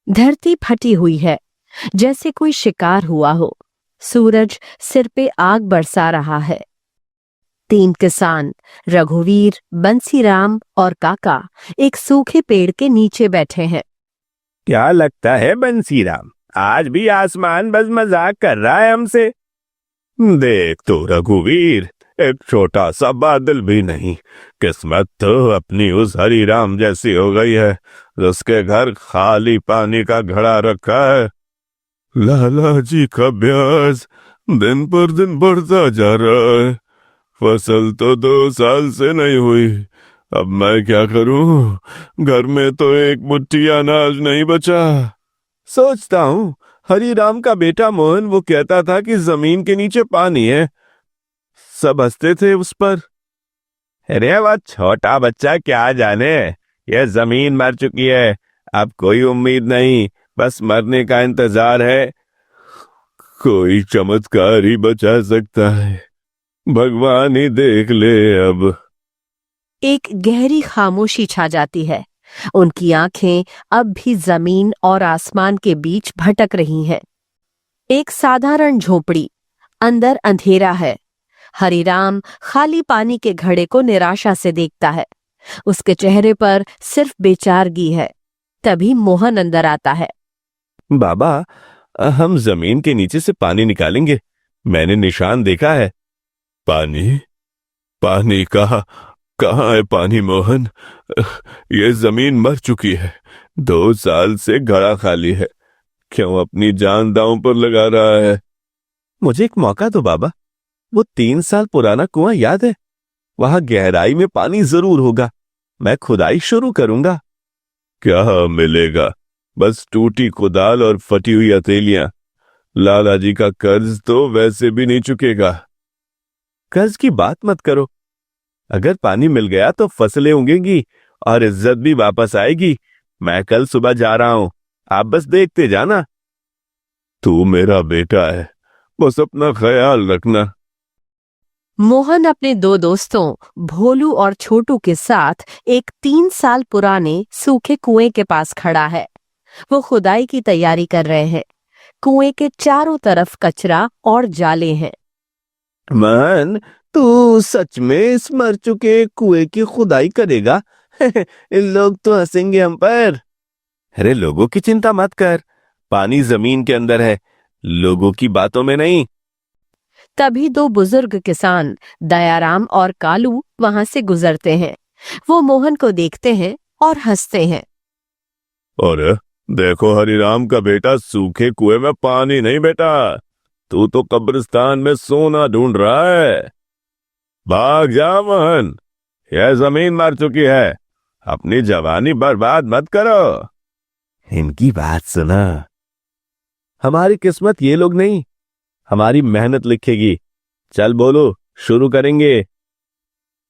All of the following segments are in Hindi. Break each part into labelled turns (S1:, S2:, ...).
S1: धरती फटी हुई है, जैसे कोई शिकार हुआ हो। सूरज सिर पे आग बरसा रहा है। 3 किसान, रघुवीर, बंसीराम और काका, एक सूखे पेड़ के नीचे बैठे हैं।
S2: क्या लगता है बंसीराम, आज भी आसमान बस मजाक कर रहा है हमसे? देख तो रघुवीर, एक छोटा सा बादल भी नहीं। किस्मत तो अपनी उस हरिराम जैसी हो गई है, उसके घर खाली पानी का घड़ा रखा है। लाला जी का ब्याज दिन पर दिन बढ़ता जा रहा है। फसल तो 2 साल से नहीं हुई। अब मैं क्या करूं? घर में तो एक मुट्ठी अनाज नहीं बचा। सोचता हूँ, हरिराम का बेटा मोहन वो कहता था कि जमीन के नीचे पानी है। सब हंसते थे उस पर। अरे वह छोटा बच्चा क्या जाने, यह जमीन मर चुकी है, अब कोई उम्मीद नहीं, बस मरने का इंतजार है। कोई चमत्कार ही बचा सकता है, भगवान ही देख ले अब।
S1: एक गहरी खामोशी छा जाती है। उनकी आंखें अब भी जमीन और आसमान के बीच भटक रही हैं। एक साधारण झोपड़ी, अंदर अंधेरा है। हरिराम खाली पानी के घड़े को निराशा से देखता है। उसके चेहरे पर सिर्फ बेचारगी है। तभी मोहन अंदर आता है।
S2: बाबा, हम जमीन के नीचे से पानी निकालेंगे, मैंने निशान देखा है। पानी? पानी कहाँ है पानी मोहन? ये जमीन मर चुकी है, 2 साल से घड़ा खाली है। क्यों अपनी जान दांव पर लगा रहा है? मुझे एक मौका दो बाबा, वो 3 साल पुराना कुआं याद है? वहां गहराई में पानी जरूर होगा, मैं खुदाई शुरू करूंगा। क्या मिलेगा? बस टूटी कुदाल और फटी हुई हथेलियां। लाला जी का कर्ज तो वैसे भी नहीं चुकेगा। कर्ज की बात मत करो, अगर पानी मिल गया तो फसलें उगेंगी और इज्जत भी वापस आएगी। मैं कल सुबह जा रहा हूं, आप बस देखते जाना। तू मेरा बेटा है, बस अपना ख्याल रखना।
S1: मोहन अपने 2 दोस्तों भोलू और छोटू के साथ एक 3 साल पुराने सूखे कुएं के पास खड़ा है। वो खुदाई की तैयारी कर रहे हैं। कुएं के चारों तरफ कचरा और जाले हैं।
S2: मन, तू सच में इस मर चुके कुएं की खुदाई करेगा? लोग तो हंसेंगे हम पर। अरे लोगों की चिंता मत कर, पानी जमीन के अंदर है, लोगों की बातों में नहीं।
S1: तभी 2 बुजुर्ग किसान दयाराम और कालू वहां से गुजरते हैं। वो मोहन को देखते हैं और हंसते हैं।
S2: और देखो, हरिराम का बेटा सूखे कुएं में पानी नहीं बेटा, तू तो कब्रिस्तान में सोना ढूंढ रहा है। भाग जा मोहन, यह जमीन मर चुकी है, अपनी जवानी बर्बाद मत करो। इनकी बात सुना, हमारी किस्मत ये लोग नहीं, हमारी मेहनत लिखेगी। चल बोलो, शुरू करेंगे।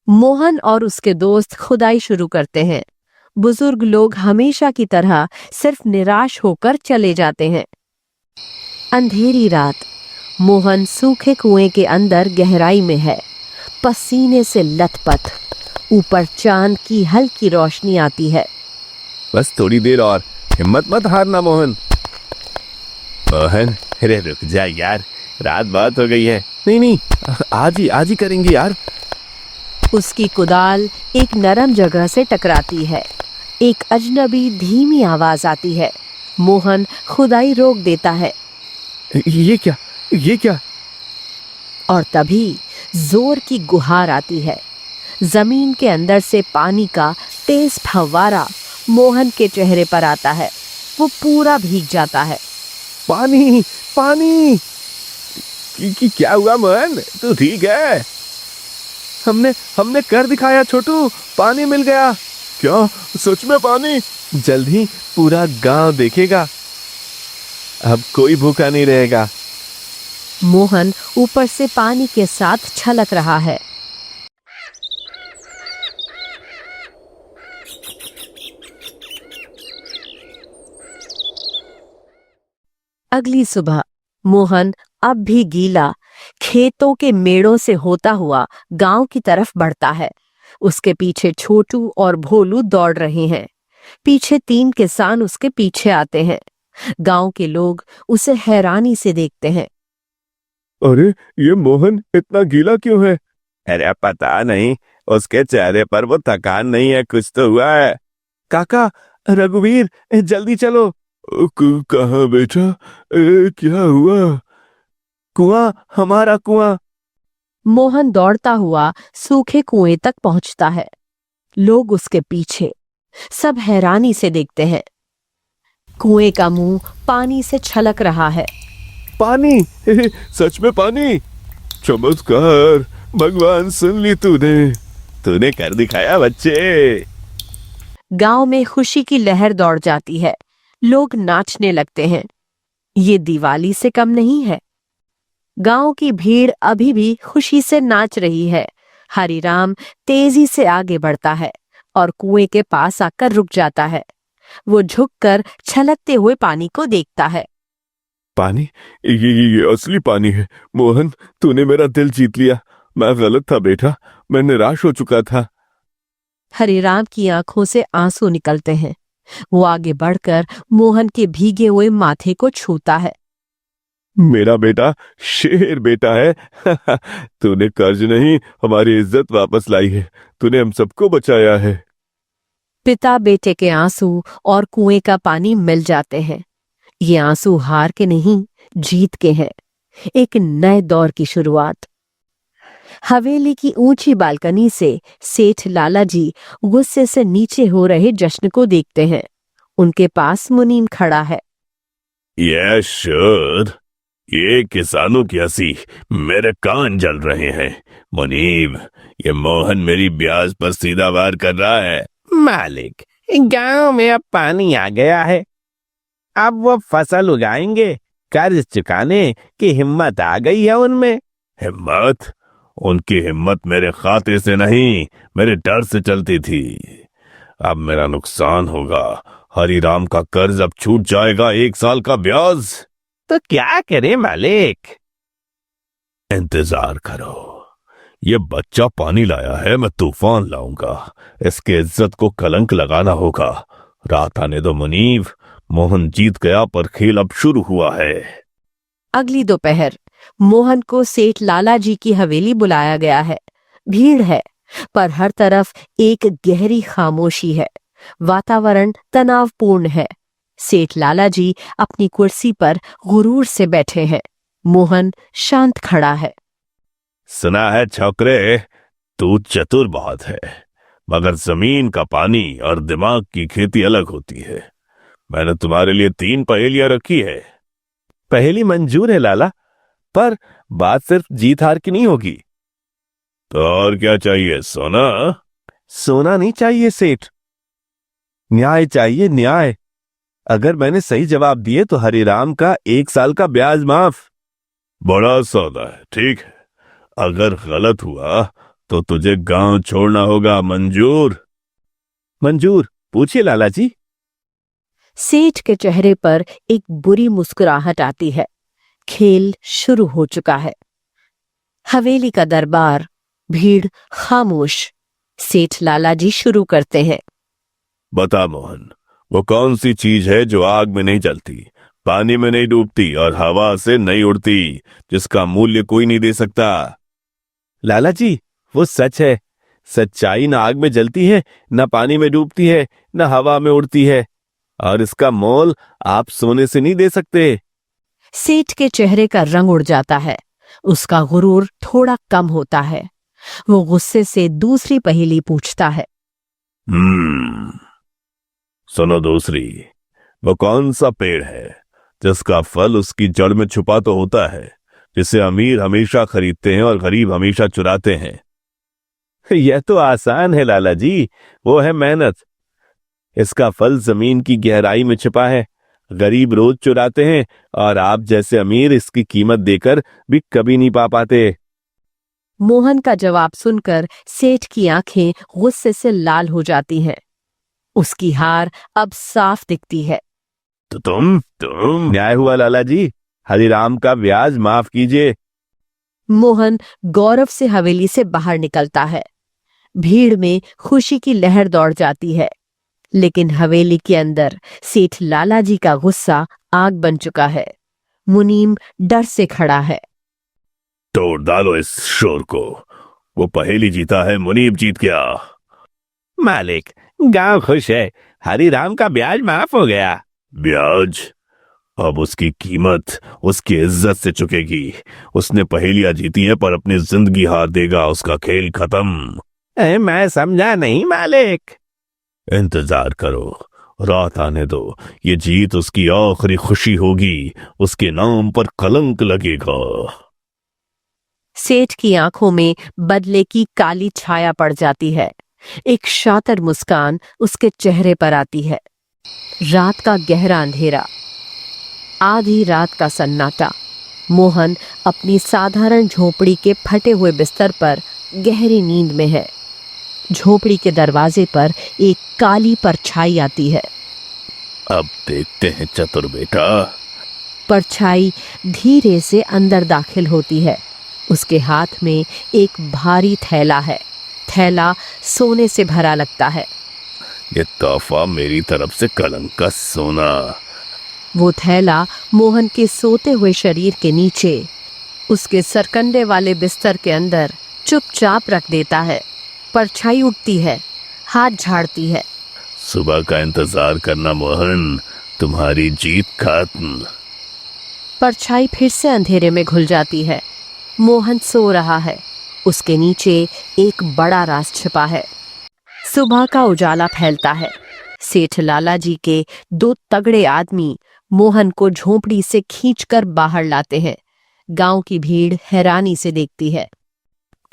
S1: मोहन और उसके दोस्त खुदाई शुरू करते हैं। बुजुर्ग लोग हमेशा की तरह सिर्फ निराश होकर चले जाते हैं। अंधेरी रात, मोहन सूखे कुएं के अंदर गहराई में है, पसीने से लथपथ। ऊपर चांद की हल्की रोशनी आती है।
S2: बस थोड़ी देर और, हिम्मत मत हारना मोहन। मोहन, अरे रुक जा यार, रात बहुत हो गई है। नहीं, आज ही करेंगे यार।
S1: उसकी कुदाल एक नरम जगह से टकराती है। एक अजनबी धीमी आवाज आती है। मोहन खुदाई रोक देता है।
S2: ये क्या?
S1: और तभी जोर की गुहार आती है। जमीन के अंदर से पानी का तेज फव्वारा मोहन के चेहरे पर आता है। वो पूरा भीग जाता है।
S2: पानी! क्या हुआ मोहन, तू ठीक है? हमने कर दिखाया छोटू, पानी मिल गया। क्या सच में पानी? जल्द ही पूरा गांव देखेगा, अब कोई भूखा नहीं रहेगा।
S1: मोहन ऊपर से पानी के साथ छलक रहा है। अगली सुबह मोहन अब भी गीला खेतों के मेड़ों से होता हुआ गांव की तरफ बढ़ता है। उसके पीछे छोटू और भोलू दौड़ रहे हैं। पीछे 3 किसान उसके पीछे आते हैं। गांव के लोग उसे हैरानी से देखते हैं।
S2: अरे ये मोहन इतना गीला क्यों है? अरे पता नहीं, उसके चेहरे पर वो थकान नहीं है, कुछ तो हुआ है। काका, रघुवीर, जल्दी चलो। कहाँ बेटा? क्या हुआ? कुआं, हमारा कुआं।
S1: मोहन दौड़ता हुआ सूखे कुएं तक पहुंचता है। लोग उसके पीछे, सब हैरानी से देखते हैं। कुएं का मुंह पानी से छलक रहा है।
S2: पानी! सच में पानी! चमत्कार! भगवान सुन ली तूने। तूने कर दिखाया बच्चे।
S1: गांव में खुशी की लहर दौड़ जाती है। लोग नाचने लगते हैं। ये दिवाली से कम नहीं है। गांव की भीड़ अभी भी खुशी से नाच रही है। हरिराम तेजी से आगे बढ़ता है और कुएं के पास आकर रुक जाता है। वो झुककर छलकते हुए पानी को देखता है।
S2: पानी? ये असली पानी है। मोहन, तूने मेरा दिल जीत लिया। मैं गलत था बेटा, मैं निराश हो चुका था।
S1: हरिराम की आंखों से आंसू निकलते हैं। वो आगे बढ़कर मोहन के भीगे हुए माथे को छूता है।
S2: मेरा बेटा शेर बेटा है। तूने कर्ज नहीं, हमारी इज्जत वापस लाई है। तूने हम सबको बचाया है।
S1: पिता बेटे के आंसू और कुएं का पानी मिल जाते हैं। ये आंसू हार के नहीं, जीत के हैं। एक नए दौर की शुरुआत। हवेली की ऊंची बालकनी से सेठ लाला जी गुस्से से नीचे हो रहे जश्न को देखते हैं। उनके पास मुनीम खड़ा है।
S2: ये शुद्ध, ये किसानों की हंसी, मेरे कान जल रहे हैं। मुनीब, ये मोहन मेरी ब्याज पर सीधा वार कर रहा है। मालिक, गांव में अब पानी आ गया है। अब वो फसल उगाएंगे। कर्ज चुकाने की हिम्मत आ गई है उनमें। हिम्मत? उनकी हिम्मत मेरे खाते से नहीं, मेरे डर से चलती थी। अब मेरा नुकसान होगा। हरिराम का कर्ज अब छूट जाएगा, 1 साल का ब्याज। तो क्या करे मालिक? इंतजार करो। ये बच्चा पानी लाया है, मैं तूफान लाऊंगा। इसके इज्जत को कलंक लगाना होगा। रात आने दो मुनीब। मोहन जीत गया, पर खेल अब शुरू हुआ है।
S1: अगली दोपहर मोहन को सेठ लाला जी की हवेली बुलाया गया है। भीड़ है, पर हर तरफ एक गहरी खामोशी है। वातावरण तनावपूर्ण है। सेठ लाला जी अपनी कुर्सी पर गुरूर से बैठे हैं। मोहन शांत खड़ा है।
S2: सुना है छोकरे, तू चतुर बहुत है, मगर जमीन का पानी और दिमाग की खेती अलग होती है। मैंने तुम्हारे लिए 3 पहेलियां रखी है। पहेली मंजूर है लाला, पर बात सिर्फ जीत हार की नहीं होगी। तो और क्या चाहिए? सोना? सोना नहीं चाहिए सेठ, न्याय चाहिए, न्याय। अगर मैंने सही जवाब दिए तो हरिराम का 1 साल का ब्याज माफ। बड़ा सौदा है, ठीक है। अगर गलत हुआ तो तुझे गांव छोड़ना होगा। मंजूर? मंजूर। पूछिए लाला जी।
S1: सेठ के चेहरे पर एक बुरी मुस्कुराहट आती है। खेल शुरू हो चुका है। हवेली का दरबार, भीड़ खामोश। सेठ लाला जी शुरू करते हैं।
S2: बता मोहन, वो कौन सी चीज है जो आग में नहीं जलती, पानी में नहीं डूबती और हवा से नहीं उड़ती, जिसका मूल्य कोई नहीं दे सकता? लाला जी, वो सच है। सच्चाई न आग में जलती है, न पानी में डूबती है, न हवा में उड़ती है, और इसका मोल आप सोने से नहीं दे सकते।
S1: सेठ के चेहरे का रंग उड़ जाता है। उसका गुरूर थोड़ा कम होता है। वो गुस्से से दूसरी पहेली पूछता है।
S2: सुनो दूसरी। वो कौन सा पेड़ है जिसका फल उसकी जड़ में छुपा तो होता है, जिसे अमीर हमेशा खरीदते हैं और गरीब हमेशा चुराते हैं? यह तो आसान है लाला जी, वो है मेहनत। इसका फल जमीन की गहराई में छिपा है। गरीब रोज चुराते हैं और आप जैसे अमीर इसकी कीमत देकर भी कभी नहीं पा पाते।
S1: मोहन का जवाब सुनकर सेठ की आंखें गुस्से से लाल हो जाती हैं। उसकी हार अब साफ दिखती है।
S2: तो तुम न्याय हुआ लाला जी, हरिराम का ब्याज माफ कीजिए।
S1: मोहन गौरव से हवेली से बाहर निकलता है। भीड़ में खुशी की लहर दौड़ जाती है। लेकिन हवेली के अंदर सेठ लाला जी का गुस्सा आग बन चुका है। मुनीम डर से खड़ा है।
S2: तोड़ डालो इस शोर को। वो पहेली जीता है, मुनीब जीत गया। मालिक, गांव खुश है, हरिराम का ब्याज माफ हो गया। ब्याज? अब उसकी कीमत उसकी इज्जत से चुकेगी। उसने पहेलियां जीती हैं पर अपनी जिंदगी हार देगा, उसका खेल खत्म। मैं समझा नहीं मालिक। इंतजार करो, रात आने दो। ये जीत उसकी आखिरी खुशी होगी, उसके नाम पर कलंक लगेगा।
S1: सेठ की आंखों में बदले की काली छाया पड़ जाती है। एक शातिर मुस्कान उसके चेहरे पर आती है। रात का गहरा अंधेरा, आधी रात का सन्नाटा। मोहन अपनी साधारण झोपड़ी के फटे हुए बिस्तर पर गहरी नींद में है। झोपड़ी के दरवाजे पर एक काली परछाई आती है।
S2: अब देखते हैं चतुर बेटा।
S1: परछाई धीरे से अंदर दाखिल होती है। उसके हाथ में एक भारी थैला है। थैला सोने से भरा लगता है।
S2: ये तोहफा मेरी तरफ से कलंक का सोना।
S1: वो थैला मोहन के सोते हुए शरीर के नीचे उसके सरकंडे वाले बिस्तर के अंदर चुपचाप रख देता है। परछाई उठती है, हाथ झाड़ती है।
S2: सुबह का इंतजार करना मोहन, तुम्हारी जीत खत्म।
S1: परछाई फिर से अंधेरे में घुल जाती है। मोहन सो रहा है। उसके नीचे एक बड़ा राज छिपा है। सुबह का उजाला फैलता है। सेठ लाला जी के 2 तगड़े आदमी मोहन को झोपड़ी से खींचकर बाहर लाते हैं। गांव की भीड़ हैरानी से देखती है।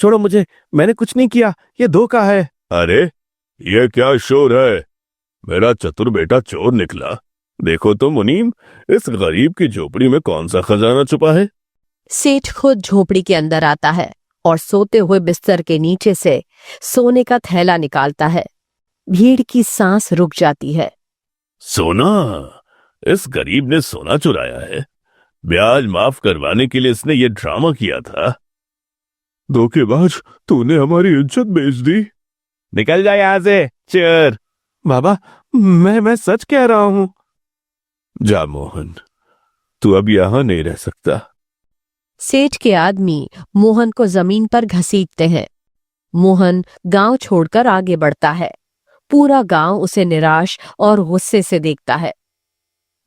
S2: छोड़ो मुझे, मैंने कुछ नहीं किया, ये धोखा है। अरे ये क्या शोर है? मेरा चतुर बेटा चोर निकला। देखो तो मुनीम, इस गरीब की झोपड़ी में कौन सा खजाना छुपा है?
S1: सेठ खुद झोपड़ी के अंदर आता है और सोते हुए बिस्तर के नीचे से सोने का थैला निकालता है। भीड़ की सांस रुक जाती है।
S2: सोना? इस गरीब ने सोना चुराया है? ब्याज माफ करवाने के लिए इसने ये ड्रामा किया था। धोखेबाज, तूने हमारी इज्जत बेच दी। निकल जा यहां से चोर। बाबा, मैं सच कह रहा हूं। जा मोहन, तू अब यहां नहीं रह सकता।
S1: सेठ के आदमी मोहन को जमीन पर घसीटते हैं। मोहन गांव छोड़कर आगे बढ़ता है। पूरा गांव उसे निराश और गुस्से से देखता है।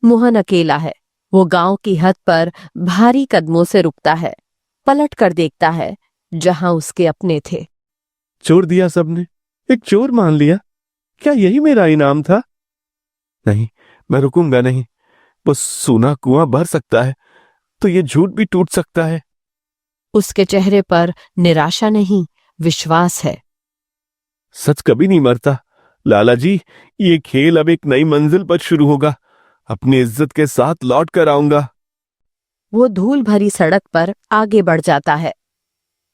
S1: मोहन अकेला है। वो गांव की हद पर भारी कदमों से रुकता है। पलट कर देखता है जहां उसके अपने थे।
S2: छोड़ दिया सबने, एक चोर मान लिया। क्या यही मेरा इनाम था? नहीं, मैं रुकूंगा नहीं। वो सोना कुआं भर सकता है तो ये झूठ भी टूट सकता है।
S1: उसके चेहरे पर निराशा नहीं, विश्वास है।
S2: सच कभी नहीं मरता लाला जी। ये खेल अब एक नई मंजिल पर शुरू होगा। अपनी इज्जत के साथ लौट कर आऊंगा।
S1: वो धूल भरी सड़क पर आगे बढ़ जाता है।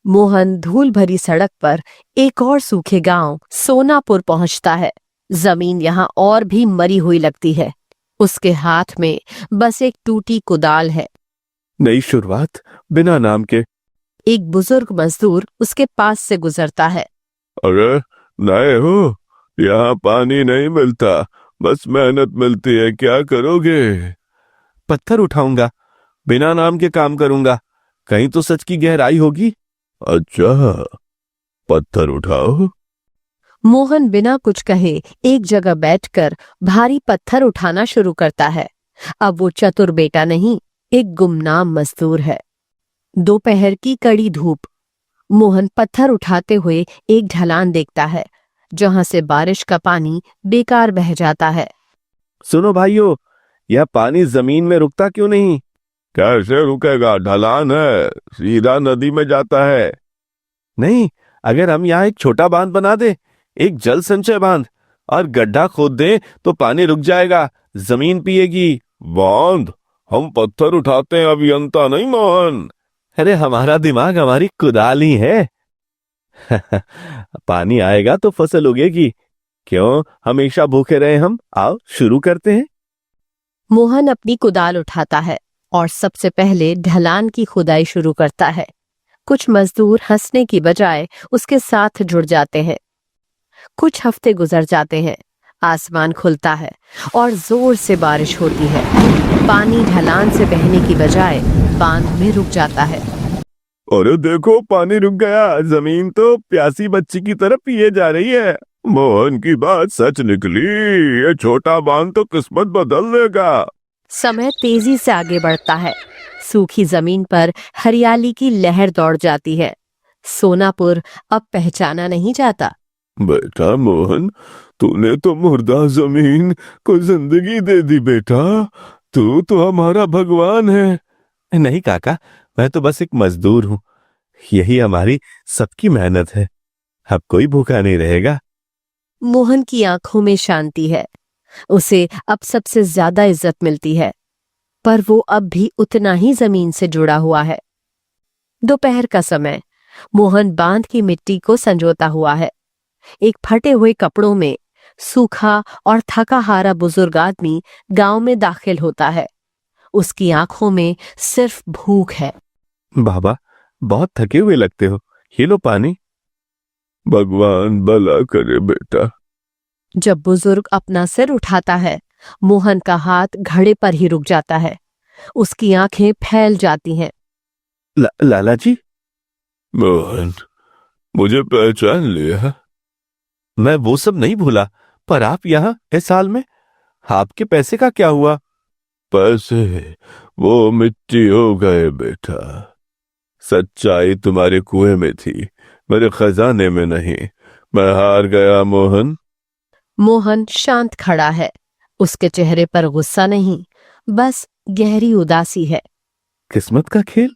S1: मोहन धूल भरी सड़क पर एक और सूखे गांव सोनापुर पहुंचता है। जमीन यहां और भी मरी हुई लगती है। उसके हाथ में बस एक टूटी कुदाल है।
S2: नई शुरुआत बिना नाम के।
S1: एक बुजुर्ग मजदूर उसके पास से गुजरता है।
S2: अरे नए हो? यहाँ पानी नहीं मिलता, बस मेहनत मिलती है। क्या करोगे? पत्थर उठाऊंगा, बिना नाम के काम करूंगा। कहीं तो सच की गहराई होगी। अच्छा, पत्थर उठाओ।
S1: मोहन बिना कुछ कहे एक जगह बैठकर भारी पत्थर उठाना शुरू करता है। अब वो चतुर बेटा नहीं, एक गुमनाम मजदूर है। दोपहर की कड़ी धूप। मोहन पत्थर उठाते हुए एक ढलान देखता है जहां से बारिश का पानी बेकार बह जाता है।
S2: सुनो भाइयों, यह पानी जमीन में रुकता क्यों नहीं? कैसे रुकेगा? ढलान है, सीधा नदी में जाता है। नहीं, अगर हम यहाँ एक छोटा बांध बना दे, एक जल संचय बांध, और गड्ढा खोद दे तो पानी रुक जाएगा, जमीन पिएगी। बांध? हम पत्थर उठाते हैं, अभियंता नहीं मोहन। अरे हमारा दिमाग हमारी कुदाल ही है। पानी आएगा तो फसल उगेगी। क्यों हमेशा भूखे रहे हम? आओ शुरू करते हैं।
S1: मोहन अपनी कुदाल उठाता है और सबसे पहले ढलान की खुदाई शुरू करता है। कुछ मजदूर हंसने की बजाय उसके साथ जुड़ जाते हैं। कुछ हफ्ते गुजर जाते हैं। आसमान खुलता है और जोर से बारिश होती है। पानी ढलान से बहने की बजाय बांध में रुक जाता है।
S2: अरे देखो, पानी रुक गया। जमीन तो प्यासी बच्ची की तरफ पिए जा रही है। मोहन की बात सच निकली। ये छोटा बांध तो किस्मत बदल देगा।
S1: समय तेजी से आगे बढ़ता है। सूखी जमीन पर हरियाली की लहर दौड़ जाती है। सोनापुर अब पहचाना नहीं जाता।
S2: बेटा मोहन, तूने तो मुर्दा जमीन को जिंदगी दे दी बेटा। तू तो हमारा भगवान है। नहीं काका, मैं तो बस एक मजदूर हूँ। यही हमारी सबकी मेहनत है। अब कोई भूखा नहीं रहेगा।
S1: मोहन की आंखों में शांति है। उसे अब सबसे ज्यादा इज्जत मिलती है, पर वो अब भी उतना ही जमीन से जुड़ा हुआ है। दोपहर का समय। मोहन बांध की मिट्टी को संजोता हुआ है। एक फटे हुए कपड़ों में सूखा और थका हारा बुजुर्ग आदमी गांव में दाखिल होता है। उसकी आंखों में सिर्फ भूख है।
S2: बाबा, बहुत थके हुए लगते हो। ये लो पानी। भगवान भला करे बेटा।
S1: जब बुजुर्ग अपना सिर उठाता है, मोहन का हाथ घड़े पर ही रुक जाता है। उसकी आंखें फैल जाती हैं।
S2: लाला जी। मोहन, मुझे पहचान लिया? मैं वो सब नहीं भूला, पर आप यहाँ इस साल में, आपके पैसे का क्या हुआ? पैसे वो मिट्टी हो गए बेटा। सच्चाई तुम्हारे कुएं में थी, मेरे खजाने में नहीं। मैं हार गया मोहन।
S1: मोहन शांत खड़ा है। उसके चेहरे पर गुस्सा नहीं, बस गहरी उदासी है।
S2: किस्मत का खेल।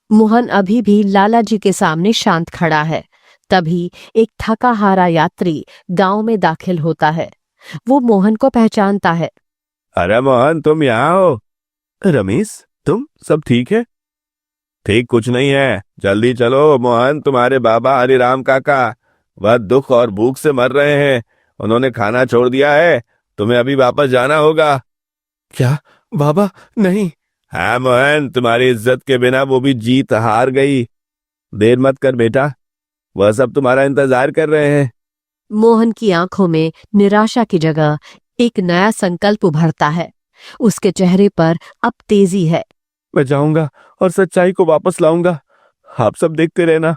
S1: मोहन अभी भी लाला जी के सामने शांत खड़ा है। तभी एक थका हारा यात्री गांव में दाखिल होता है। वो मोहन को पहचानता है।
S2: अरे मोहन, तुम यहाँ हो? रमेश, तुम सब ठीक है? ठीक कुछ नहीं है, जल्दी चलो। मोहन, तुम्हारे बाबा हरिराम काका वह दुख और भूख से मर रहे हैं। उन्होंने खाना छोड़ दिया है। तुम्हें अभी वापस जाना होगा। क्या बाबा? नहीं। हाँ मोहन, तुम्हारी इज्जत के बिना वो भी जीत हार गई। देर मत कर बेटा, वह सब तुम्हारा इंतजार कर रहे हैं।
S1: मोहन की आंखों में निराशा की जगह एक नया संकल्प उभरता है। उसके चेहरे पर अब तेजी है।
S2: मैं जाऊंगा और सच्चाई को वापस लाऊंगा। आप सब देखते रहना।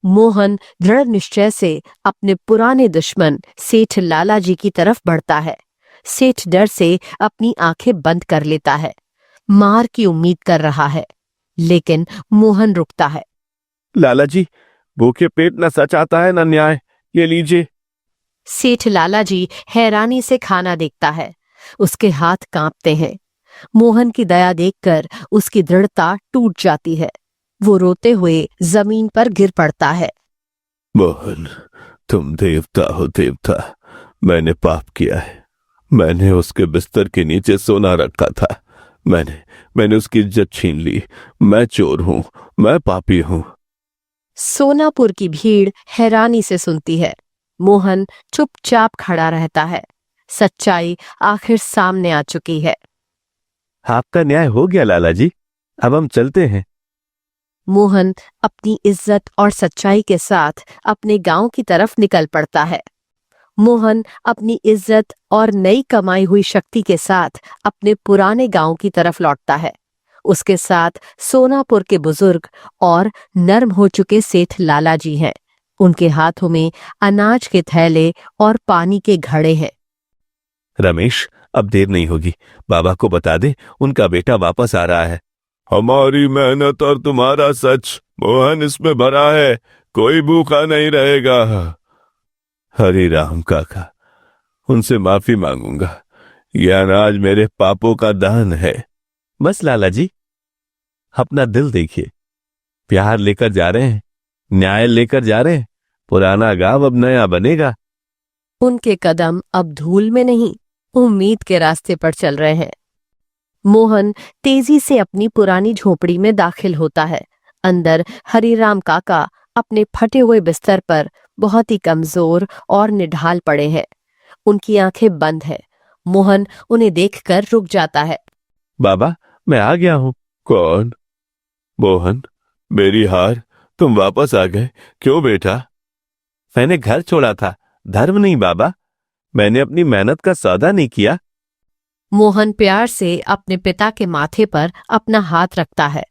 S1: मोहन दृढ़ निश्चय से अपने पुराने दुश्मन सेठ लाला जी की तरफ बढ़ता है। सेठ डर से अपनी आंखें बंद कर लेता है, मार की उम्मीद कर रहा है, लेकिन मोहन रुकता है।
S2: लाला जी, भूखे पेट न सच आता है न न्याय। ये लीजिए।
S1: सेठ लाला जी हैरानी से खाना देखता है। उसके हाथ कांपते हैं। मोहन की दया देखकर उसकी दृढ़ता टूट जाती है। वो रोते हुए जमीन पर गिर पड़ता है।
S2: मोहन, तुम देवता हो देवता। मैंने पाप किया है। मैंने उसके बिस्तर के नीचे सोना रखा था। मैंने उसकी इज्जत छीन ली। मैं चोर हूं, मैं पापी हूं।
S1: सोनापुर की भीड़ हैरानी से सुनती है। मोहन चुपचाप खड़ा रहता है। सच्चाई आखिर सामने आ चुकी है।
S2: आपका न्याय हो गया लाला जी, अब हम चलते हैं।
S1: मोहन अपनी इज्जत और सच्चाई के साथ अपने गांव की तरफ निकल पड़ता है। मोहन अपनी इज्जत और नई कमाई हुई शक्ति के साथ अपने पुराने गांव की तरफ लौटता है। उसके साथ सोनापुर के बुजुर्ग और नर्म हो चुके सेठ लाला जी हैं। उनके हाथों में अनाज के थैले और पानी के घड़े हैं।
S2: रमेश, अब देर नहीं होगी। बाबा को बता दे, उनका बेटा वापस आ रहा है। हमारी मेहनत और तुम्हारा सच मोहन इसमें भरा है। कोई भूखा नहीं रहेगा। हरि राम काका, उनसे माफी मांगूंगा। यह अनाज मेरे पापों का दान है। बस लाला जी, अपना दिल देखिए। प्यार लेकर जा रहे हैं, न्याय लेकर जा रहे हैं। पुराना गांव अब नया बनेगा।
S1: उनके कदम अब धूल में नहीं, उम्मीद के रास्ते पर चल रहे हैं। मोहन तेजी से अपनी पुरानी झोपड़ी में दाखिल होता है। अंदर हरिराम काका अपने फटे हुए बिस्तर पर बहुत ही कमजोर और निढाल पड़े हैं। उनकी आंखें बंद हैं। मोहन उन्हें देखकर रुक जाता है।
S2: बाबा, मैं आ गया हूं। कौन? मोहन, मेरी हार, तुम वापस आ गए। क्यों बेटा? मैंने घर छोड़ा था, धर्म नहीं बाबा। मैंने अपनी मेहनत का सौदा नहीं किया।
S1: मोहन प्यार से अपने पिता के माथे पर अपना हाथ रखता है।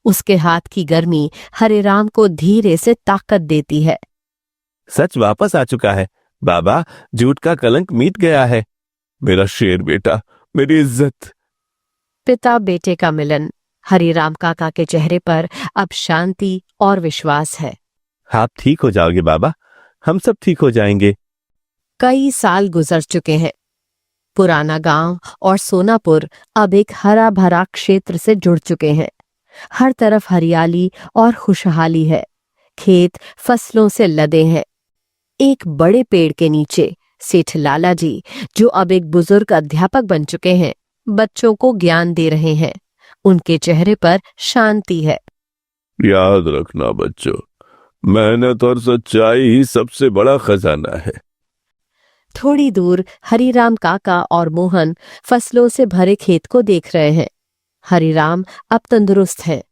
S1: उसके हाथ की गर्मी हरिराम को धीरे से ताकत देती है।
S2: सच वापस आ चुका है बाबा, झूठ का कलंक मिट गया है। मेरा शेर बेटा, मेरी इज्जत।
S1: पिता बेटे का मिलन। हरिराम काका के चेहरे पर अब शांति और विश्वास है।
S2: आप ठीक हो जाओगे बाबा, हम सब ठीक हो जाएंगे।
S1: कई साल गुजर चुके हैं। पुराना गांव और सोनापुर अब एक हरा भरा क्षेत्र से जुड़ चुके हैं। हर तरफ हरियाली और खुशहाली है। खेत फसलों से लदे हैं। एक बड़े पेड़ के नीचे सेठ लाला जी, जो अब एक बुजुर्ग अध्यापक बन चुके हैं, बच्चों को ज्ञान दे रहे हैं। उनके चेहरे पर शांति है।
S2: याद रखना बच्चों, मेहनत और सच्चाई ही सबसे बड़ा खजाना है।
S1: थोड़ी दूर हरिराम काका और मोहन फसलों से भरे खेत को देख रहे हैं। हरिराम अब तंदुरुस्त है।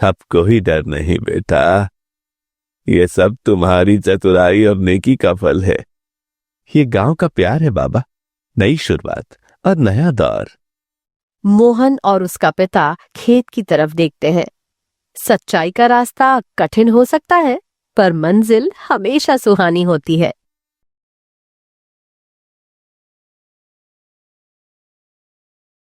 S2: अब कोई डर नहीं बेटा, ये सब तुम्हारी चतुराई और नेकी का फल है। ये गांव का प्यार है बाबा, नई शुरुआत और नया दौर।
S1: मोहन और उसका पिता खेत की तरफ देखते हैं। सच्चाई का रास्ता कठिन हो सकता है, पर मंजिल हमेशा सुहानी होती है।